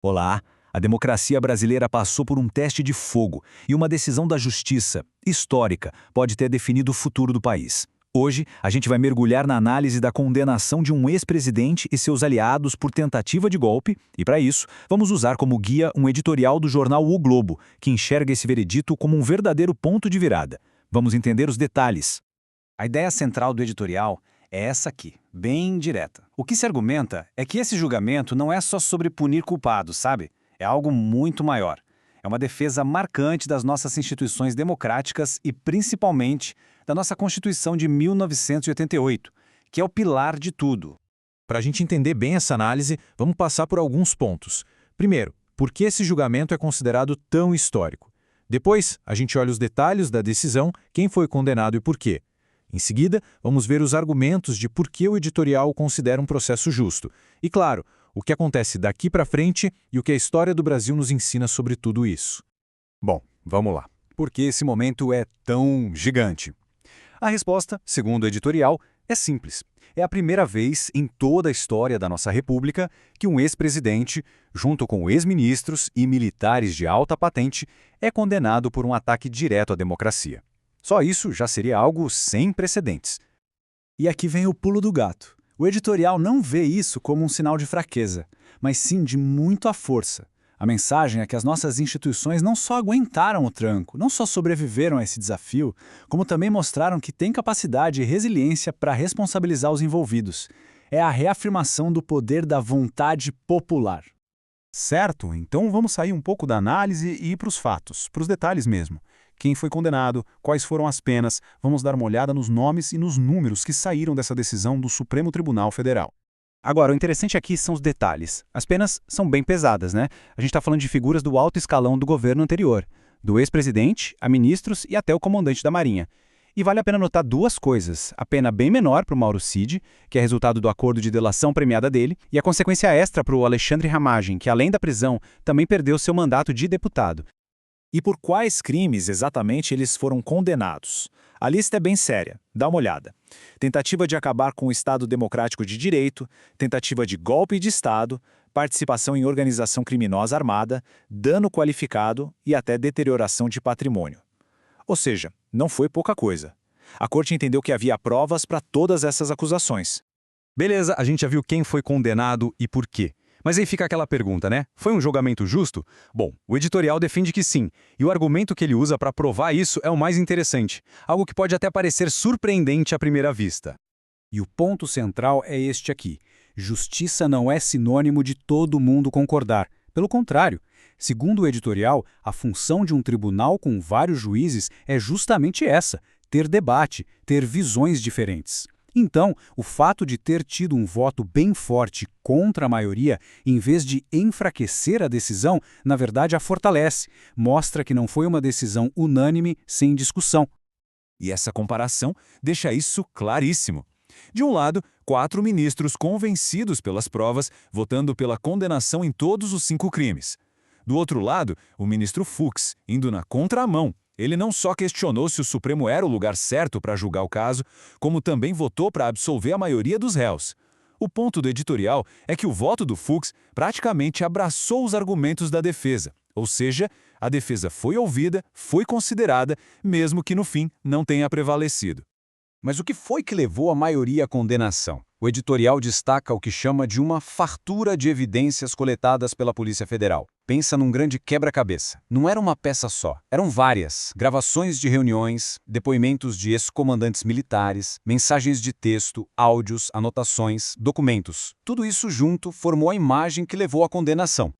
Olá, a democracia brasileira passou por um teste de fogo e uma decisão da justiça, histórica, pode ter definido o futuro do país. Hoje, a gente vai mergulhar na análise da condenação de um ex-presidente e seus aliados por tentativa de golpe, e para isso, vamos usar como guia um editorial do jornal O Globo, que enxerga esse veredito como um verdadeiro ponto de virada. Vamos entender os detalhes. A ideia central do editorial é essa aqui, bem direta. O que se argumenta é que esse julgamento não é só sobre punir culpados, sabe? É algo muito maior. É uma defesa marcante das nossas instituições democráticas e, principalmente, da nossa Constituição de 1988, que é o pilar de tudo. Para a gente entender bem essa análise, vamos passar por alguns pontos. Primeiro, por que esse julgamento é considerado tão histórico? Depois, a gente olha os detalhes da decisão, quem foi condenado e por quê. Em seguida, vamos ver os argumentos de por que o editorial considera um processo justo. E, claro, o que acontece daqui para frente e o que a história do Brasil nos ensina sobre tudo isso. Bom, vamos lá. Por que esse momento é tão gigante? A resposta, segundo o editorial, é simples. É a primeira vez em toda a história da nossa República que um ex-presidente, junto com ex-ministros e militares de alta patente, é condenado por um ataque direto à democracia. Só isso já seria algo sem precedentes. E aqui vem o pulo do gato. O editorial não vê isso como um sinal de fraqueza, mas sim de muita força. A mensagem é que as nossas instituições não só aguentaram o tranco, não só sobreviveram a esse desafio, como também mostraram que têm capacidade e resiliência para responsabilizar os envolvidos. É a reafirmação do poder da vontade popular. Certo, então vamos sair um pouco da análise e ir para os fatos, para os detalhes mesmo. Quem foi condenado, quais foram as penas, vamos dar uma olhada nos nomes e nos números que saíram dessa decisão do Supremo Tribunal Federal. Agora, o interessante aqui são os detalhes. As penas são bem pesadas, né? A gente está falando de figuras do alto escalão do governo anterior, do ex-presidente, a ministros e até o comandante da Marinha. E vale a pena notar duas coisas. A pena bem menor para o Mauro Cid, que é resultado do acordo de delação premiada dele, e a consequência extra para o Alexandre Ramagem, que além da prisão, também perdeu seu mandato de deputado. E por quais crimes exatamente eles foram condenados? A lista é bem séria, dá uma olhada. Tentativa de acabar com o Estado Democrático de Direito, tentativa de golpe de Estado, participação em organização criminosa armada, dano qualificado e até deterioração de patrimônio. Ou seja, não foi pouca coisa. A corte entendeu que havia provas para todas essas acusações. Beleza, a gente já viu quem foi condenado e por quê. Mas aí fica aquela pergunta, né? Foi um julgamento justo? Bom, o editorial defende que sim, e o argumento que ele usa para provar isso é o mais interessante, algo que pode até parecer surpreendente à primeira vista. E o ponto central é este aqui. Justiça não é sinônimo de todo mundo concordar. Pelo contrário, segundo o editorial, a função de um tribunal com vários juízes é justamente essa, ter debate, ter visões diferentes. Então, o fato de ter tido um voto bem forte contra a maioria, em vez de enfraquecer a decisão, na verdade a fortalece, mostra que não foi uma decisão unânime sem discussão. E essa comparação deixa isso claríssimo. De um lado, 4 ministros convencidos pelas provas, votando pela condenação em todos os 5 crimes. Do outro lado, o ministro Fux, indo na contramão. Ele não só questionou se o Supremo era o lugar certo para julgar o caso, como também votou para absolver a maioria dos réus. O ponto do editorial é que o voto do Fux praticamente abraçou os argumentos da defesa, ou seja, a defesa foi ouvida, foi considerada, mesmo que no fim não tenha prevalecido. Mas o que foi que levou a maioria à condenação? O editorial destaca o que chama de uma fartura de evidências coletadas pela Polícia Federal. Pensa num grande quebra-cabeça. Não era uma peça só, eram várias. Gravações de reuniões, depoimentos de ex-comandantes militares, mensagens de texto, áudios, anotações, documentos. Tudo isso junto formou a imagem que levou à condenação.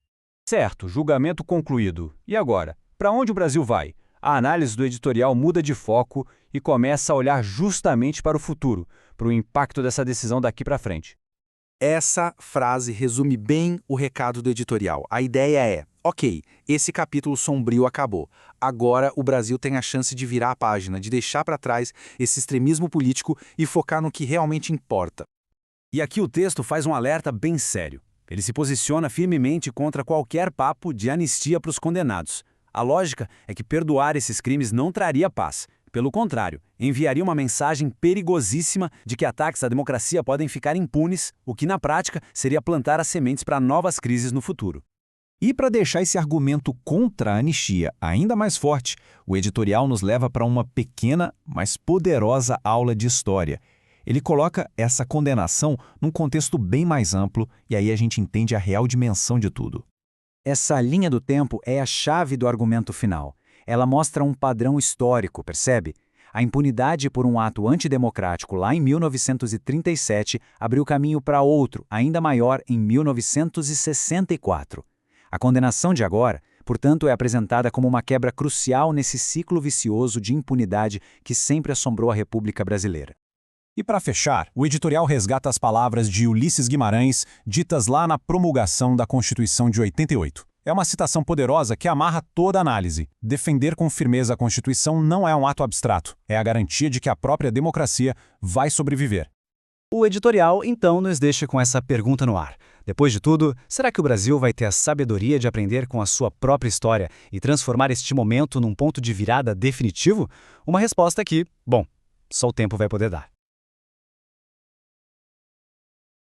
Certo, julgamento concluído. E agora? Para onde o Brasil vai? A análise do editorial muda de foco e começa a olhar justamente para o futuro, para o impacto dessa decisão daqui para frente. Essa frase resume bem o recado do editorial. A ideia é, ok, esse capítulo sombrio acabou. Agora o Brasil tem a chance de virar a página, de deixar para trás esse extremismo político e focar no que realmente importa. E aqui o texto faz um alerta bem sério. Ele se posiciona firmemente contra qualquer papo de anistia para os condenados. A lógica é que perdoar esses crimes não traria paz. Pelo contrário, enviaria uma mensagem perigosíssima de que ataques à democracia podem ficar impunes, o que na prática seria plantar as sementes para novas crises no futuro. E para deixar esse argumento contra a anistia ainda mais forte, o editorial nos leva para uma pequena, mas poderosa aula de história. Ele coloca essa condenação num contexto bem mais amplo e aí a gente entende a real dimensão de tudo. Essa linha do tempo é a chave do argumento final. Ela mostra um padrão histórico, percebe? A impunidade por um ato antidemocrático lá em 1937 abriu caminho para outro, ainda maior, em 1964. A condenação de agora, portanto, é apresentada como uma quebra crucial nesse ciclo vicioso de impunidade que sempre assombrou a República Brasileira. E para fechar, o editorial resgata as palavras de Ulisses Guimarães, ditas lá na promulgação da Constituição de 88. É uma citação poderosa que amarra toda a análise. Defender com firmeza a Constituição não é um ato abstrato, é a garantia de que a própria democracia vai sobreviver. O editorial, então, nos deixa com essa pergunta no ar. Depois de tudo, será que o Brasil vai ter a sabedoria de aprender com a sua própria história e transformar este momento num ponto de virada definitivo? Uma resposta que, bom, só o tempo vai poder dar.